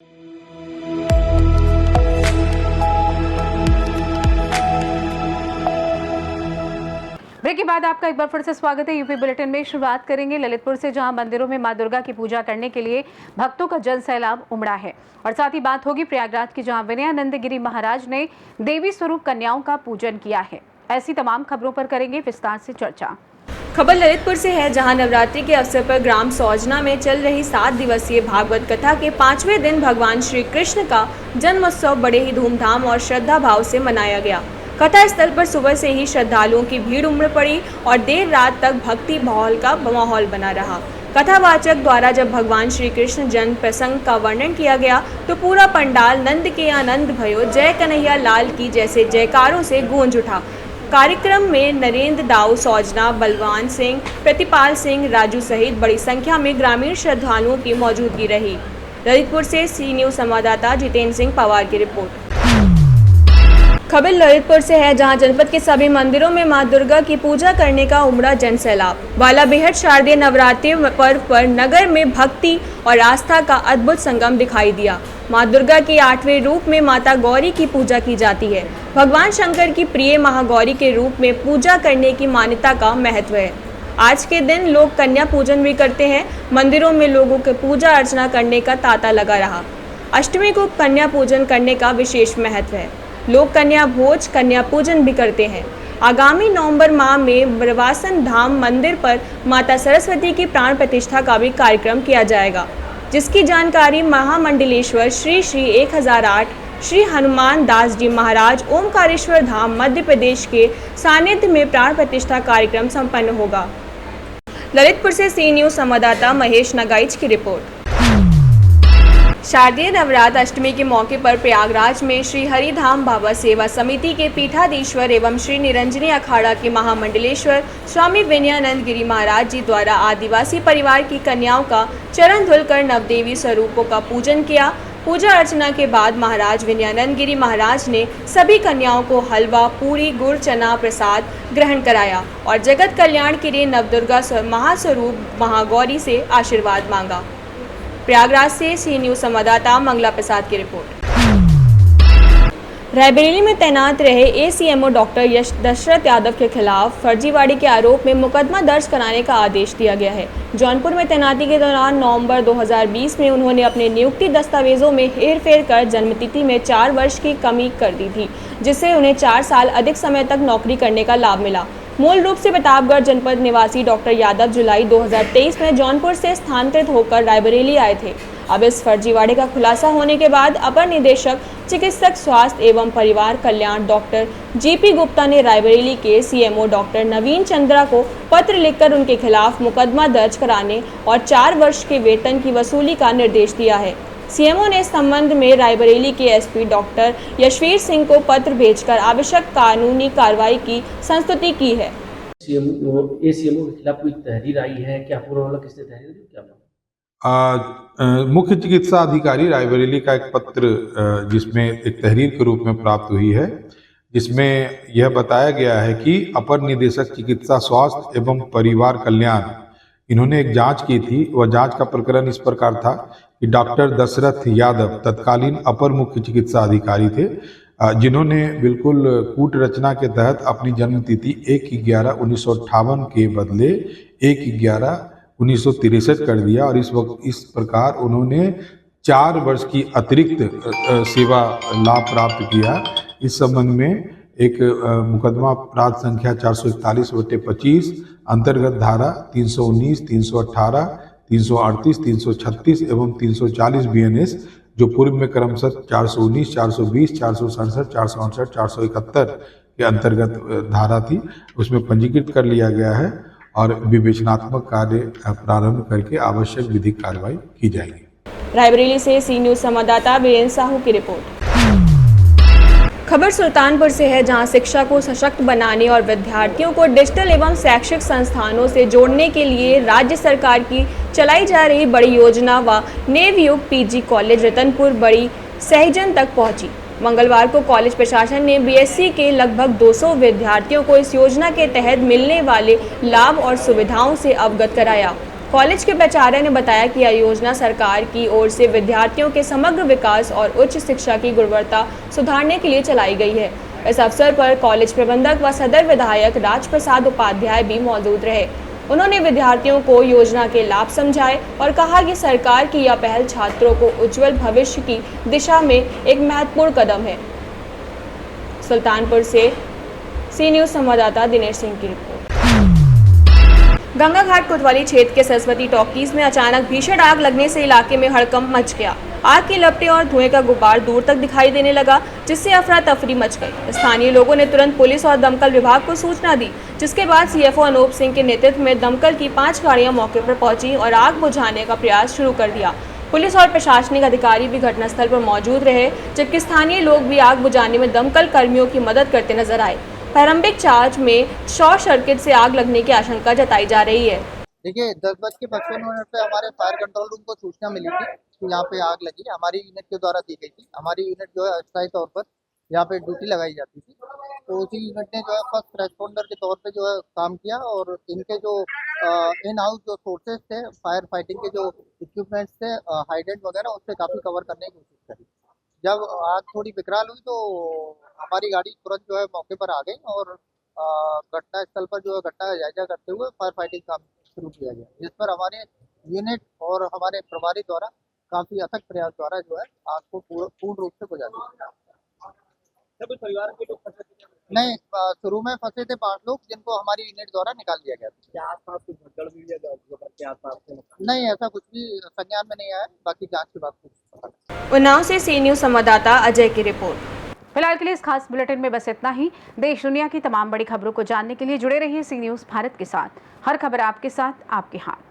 Break के बाद आपका एक बार फिर से स्वागत है। यूपी बुलेटिन में शुरुआत करेंगे ललितपुर से, जहां मंदिरों में मां दुर्गा की पूजा करने के लिए भक्तों का जन सैलाब उमड़ा है। और साथ ही बात होगी प्रयागराज की, जहां विनयानंद गिरी महाराज ने देवी स्वरूप कन्याओं का पूजन किया है। ऐसी तमाम खबरों पर करेंगे विस्तार से चर्चा। खबर ललितपुर से है, जहां नवरात्रि के अवसर पर ग्राम सौजना में चल रही 7 दिवसीय भागवत कथा के 5वें दिन भगवान श्री कृष्ण का जन्मोत्सव बड़े ही धूमधाम और श्रद्धा भाव से मनाया गया। कथा स्थल पर सुबह से ही श्रद्धालुओं की भीड़ उमड़ पड़ी और देर रात तक भक्ति माहौल का माहौल बना रहा। कथावाचक द्वारा जब भगवान श्री कृष्ण जन्म प्रसंग का वर्णन किया गया तो पूरा पंडाल नंद के आनंद भयो जय कन्हैया लाल की जैसे जयकारों से गूंज उठा। कार्यक्रम में नरेंद्र दाऊ सौजना, बलवान सिंह, प्रतिपाल सिंह, राजू सहित बड़ी संख्या में ग्रामीण श्रद्धालुओं की मौजूदगी रही। ललितपुर से सी न्यूज संवाददाता जितेंद्र सिंह पवार की रिपोर्ट। खबर ललितपुर से है, जहां जनपद के सभी मंदिरों में मां दुर्गा की पूजा करने का उमड़ा जन सैलाब। वाला बेहद शारदीय नवरात्रि पर्व पर नगर में भक्ति और आस्था का अद्भुत संगम दिखाई दिया। मां दुर्गा के 8वें रूप में माता गौरी की पूजा की जाती है। भगवान शंकर की प्रिय महागौरी के रूप में पूजा करने की मान्यता का महत्व है। आज के दिन लोग कन्या पूजन भी करते हैं। मंदिरों में लोगों के पूजा अर्चना करने का तांता लगा रहा। अष्टमी को कन्या पूजन करने का विशेष महत्व है। लोग कन्या भोज, कन्या पूजन भी करते हैं। आगामी नवंबर माह में ब्रवासन धाम मंदिर पर माता सरस्वती की प्राण प्रतिष्ठा का भी कार्यक्रम किया जाएगा, जिसकी जानकारी महामंडलेश्वर श्री 1008 श्री हनुमान दास जी महाराज ओमकारेश्वर धाम मध्य प्रदेश के सानिध्य में प्राण प्रतिष्ठा कार्यक्रम संपन्न होगा। ललितपुर से सी न्यूज संवाददाता महेश नगाइच की रिपोर्ट। शारदीय नवरात्र अष्टमी के मौके पर प्रयागराज में श्री हरिधाम बाबा सेवा समिति के पीठाधीश्वर एवं श्री निरंजनी अखाड़ा के महामंडलेश्वर स्वामी विनयानंद गिरी महाराज जी द्वारा आदिवासी परिवार की कन्याओं का चरण धुलकर नवदेवी स्वरूपों का पूजन किया। पूजा अर्चना के बाद महाराज विनयानंद गिरी महाराज ने सभी कन्याओं को हलवा, पूरी, गुड़, चना प्रसाद ग्रहण कराया और जगत कल्याण के लिए नवदुर्गा महास्वरूप महागौरी से आशीर्वाद मांगा। प्रयागराज से सी न्यूज संवाददाता मंगला प्रसाद की रिपोर्ट। रायबरेली में तैनात रहे एसीएमओ डॉक्टर दशरथ यादव के खिलाफ फर्जीवाड़े के आरोप में मुकदमा दर्ज कराने का आदेश दिया गया है। जौनपुर में तैनाती के दौरान नवंबर 2020 में उन्होंने अपने नियुक्ति दस्तावेजों में हेरफेर कर जन्मतिथि में 4 वर्ष की कमी कर दी थी, जिससे उन्हें 4 साल अधिक समय तक नौकरी करने का लाभ मिला। मूल रूप से प्रतापगढ़ जनपद निवासी डॉक्टर यादव जुलाई 2023 में जौनपुर से स्थानांतरित होकर रायबरेली आए थे। अब इस फर्जीवाड़े का खुलासा होने के बाद अपर निदेशक चिकित्सक स्वास्थ्य एवं परिवार कल्याण डॉक्टर जीपी गुप्ता ने रायबरेली के सीएमओ डॉक्टर नवीन चंद्रा को पत्र लिखकर उनके खिलाफ मुकदमा दर्ज कराने और 4 वर्ष के वेतन की वसूली का निर्देश दिया है। सीएमओ ने इस संबंध में रायबरेली के एसपी डॉक्टर यशवीर सिंह को पत्र भेजकर आवश्यक कानूनी कार्रवाई की संस्तुति की है। सीएमओ के खिलाफ कोई तहरीर आई है क्या? पूरा मामला किसने तहरीर दी क्या? मुख्य चिकित्सा अधिकारी रायबरेली का एक पत्र जिसमें एक तहरीर के रूप में प्राप्त हुई है, जिसमें यह बताया गया है कि अपर निदेशक चिकित्सा स्वास्थ्य एवं परिवार कल्याण इन्होंने एक जांच की थी। वह जांच का प्रकरण इस प्रकार था कि डॉक्टर दशरथ यादव तत्कालीन अपर मुख्य चिकित्सा अधिकारी थे, जिन्होंने बिल्कुल कूट रचना के तहत अपनी जन्मतिथि 1/11/1958 के बदले 1/11/1963 कर दिया और इस प्रकार उन्होंने 4 वर्ष की अतिरिक्त सेवा लाभ प्राप्त किया। इस संबंध में एक मुकदमा अपराध संख्या 441/25 अंतर्गत धारा 319, 318, 338, 336 एवं 340 बीएनएस, जो पूर्व में क्रमशः 419, 420, 467, 468, 471 के अंतर्गत धारा थी, उसमें पंजीकृत कर लिया गया है और विवेचनात्मक कार्य प्रारंभ करके आवश्यक विधिक कार्रवाई की जाएगी। रायबरेली से सी न्यूज संवाददाता वीरेंद्र साहू की रिपोर्ट। खबर सुल्तानपुर से है, जहां शिक्षा को सशक्त बनाने और विद्यार्थियों को डिजिटल एवं शैक्षिक संस्थानों से जोड़ने के लिए राज्य सरकार की चलाई जा रही बड़ी योजना व नेवयुग पीजी कॉलेज रतनपुर बड़ी सहजन तक पहुंची। मंगलवार को कॉलेज प्रशासन ने बीएससी के लगभग 200 विद्यार्थियों को इस योजना के तहत मिलने वाले लाभ और सुविधाओं से अवगत कराया। कॉलेज के प्राचार्य ने बताया कि यह योजना सरकार की ओर से विद्यार्थियों के समग्र विकास और उच्च शिक्षा की गुणवत्ता सुधारने के लिए चलाई गई है। इस अवसर पर कॉलेज प्रबंधक व सदर विधायक राजप्रसाद उपाध्याय भी मौजूद रहे। उन्होंने विद्यार्थियों को योजना के लाभ समझाए और कहा कि सरकार की यह पहल छात्रों को उज्जवल भविष्य की दिशा में एक महत्वपूर्ण कदम है। सुल्तानपुर से सी न्यूज़ संवाददाता दिनेश सिंह की रिपोर्ट। गंगा घाट कोतवाली क्षेत्र के सरस्वती टॉकीज में अचानक भीषण आग लगने से इलाके में हड़कंप मच गया। आग के लपटे और धुएं का गुब्बार दूर तक दिखाई देने लगा, जिससे अफरा तफरी मच गई। स्थानीय लोगों ने तुरंत पुलिस और दमकल विभाग को सूचना दी, जिसके बाद सीएफओ अनूप सिंह के नेतृत्व में दमकल की 5 गाड़ियां मौके पर पहुंची और आग बुझाने का प्रयास शुरू कर दिया। पुलिस और प्रशासनिक अधिकारी भी घटनास्थल पर मौजूद रहे, जबकि स्थानीय लोग भी आग बुझाने में दमकल कर्मियों की मदद करते नजर आए। प्रारंभिक जांच में शॉर्ट सर्किट से आग लगने की आशंका जताई जा रही है। देखिए 10:55 पे हमारे फायर कंट्रोल रूम को सूचना मिली थी कि यहाँ पे आग लगी। हमारी यूनिट के द्वारा दी गई थी। हमारी यूनिट जो है अस्थायी तौर पर यहाँ पे ड्यूटी लगाई जाती थी, तो उसी यूनिट ने जो है फर्स्ट रेस्पॉन्डर के तौर पे जो है काम किया और इनके जो इन हाउस जो सोर्सेज थे, फायर फाइटिंग के जो इक्विपमेंट्स थे, हाइडेंट वगैरह, उससे काफ़ी कवर करने की कोशिश करी। जब आग थोड़ी विकराल हुई तो हमारी गाड़ी तुरंत जो है मौके पर आ गई और घटना स्थल पर जो है घटना का जायजा करते हुए फायर फाइटिंग काम शुरू किया गया, जिस पर हमारे यूनिट और हमारे प्रभारी द्वारा काफ़ी अथक प्रयास द्वारा जो है आग को पूर्ण रूप से बुझा दिया। परिवार के लोग फंसे थे? नहीं, शुरू में फंसे थे 5 लोग, जिनको हमारी यूनिट द्वारा निकाल दिया गया था। क्या आसपास कुछ भगदड़ हुई है के आसपास? नहीं, ऐसा कुछ भी संज्ञान में नहीं आया, बाकी जांच के बाद कुछ। उन्नाव से सी न्यूज़ संवाददाता अजय की रिपोर्ट। फिलहाल के लिए इस खास बुलेटिन में बस इतना ही। देश दुनिया की तमाम बड़ी खबरों को जानने के लिए जुड़े रहिए सी न्यूज़ भारत के साथ। हर खबर आपके साथ, आपके हाथ।